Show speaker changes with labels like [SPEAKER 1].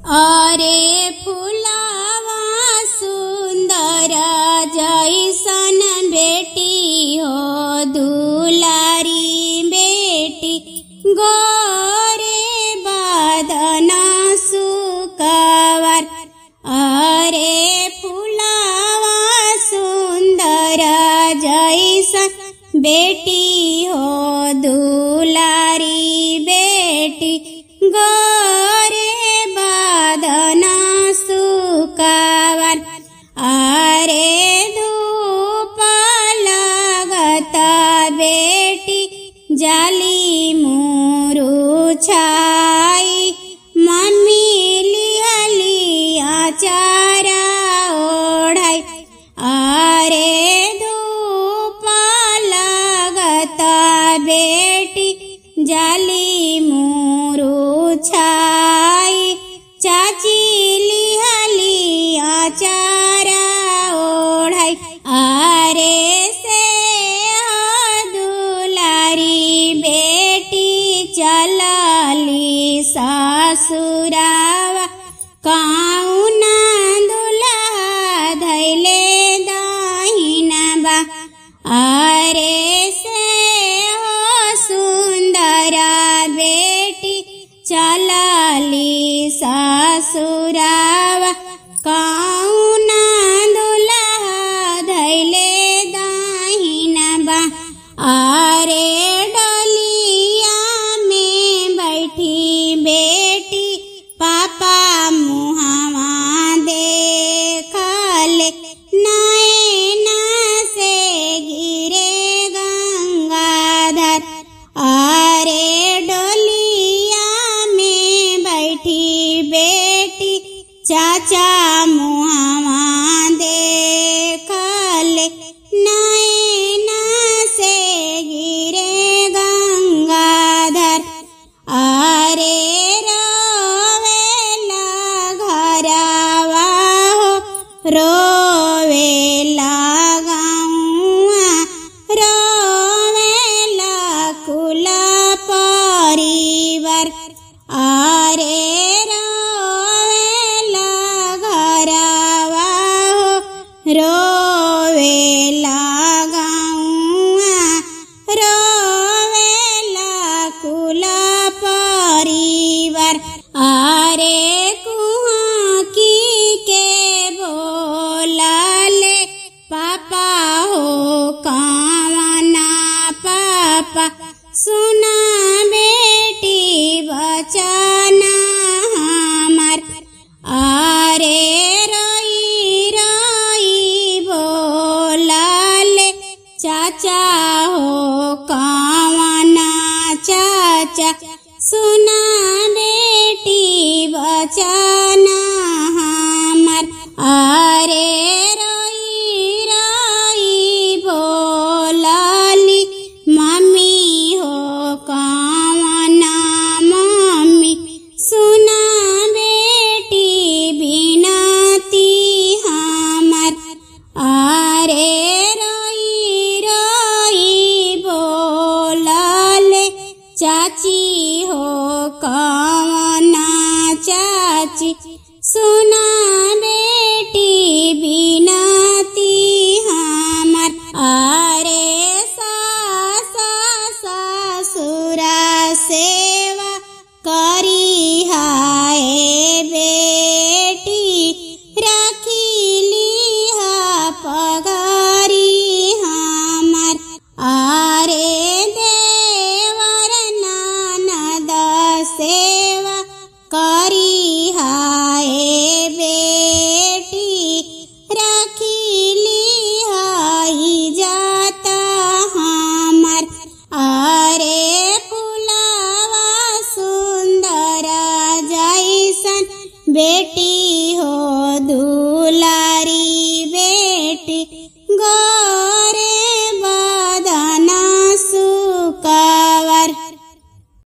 [SPEAKER 1] अरे फुलावा सुंदर जैसन बेटी हो दुलारी बेटी गोरे बदन सुकवर। अरे फुलावा सुंदर जैसन बेटी हो दुलारी बेटी गोरे बदन सुकवर। अरे धूप लगत बेटी जाली मुरुछाई मम्मी लिहली आचारा ओढ़ाई। अरे धूप लगत बेटी जाली मुरुछाई चाची लिहली आचारा ओढ़ाई। अरे से दुलारी बेटी चलली ससुरावा कौना दुल्हा धैले दहिनबा। अरे से सुंदर बेटी चलली ससुरावा कौना दुल्हा धैले दहिनबा। अरे डोलिया में बैठी बेटी पापा मुहावा देखले नैना से गिरे गंगाधर। अरे डोलिया में बैठी बेटी चाचा मुहावा देखले नैना से गिरे गंगाधर। अरे रोवेला घरवा हो रोवेला गौआ रोवेला कुल परिवार। अरे रोवेला घरवा हो रोवेला गौआ रोवेला कुल परिवार। अरे कुहकी के बोलले पापा हो कवना पापा सुना बेटी बचना हमार। अरे रोई रोई बोलले चाचा हो कवना चाचा सुना बेटी बचना हमार। अरे रोई रोई बोलली मम्मी हो कवना मम्मी सुना बेटी बिनती हमार। अरे रोई रोई बोलले चाची हो कवना चाची सुना बेटी बिनती हमार। अरे ससुरा सेवा करी हाय बेटी रखी लिहा पगारी हमार। अरे देवर ननद सेवा करी हाय बेटी रखी लिहाई जाता हमार। अरे फुलावा सुंदर जैसन बेटी हो दूला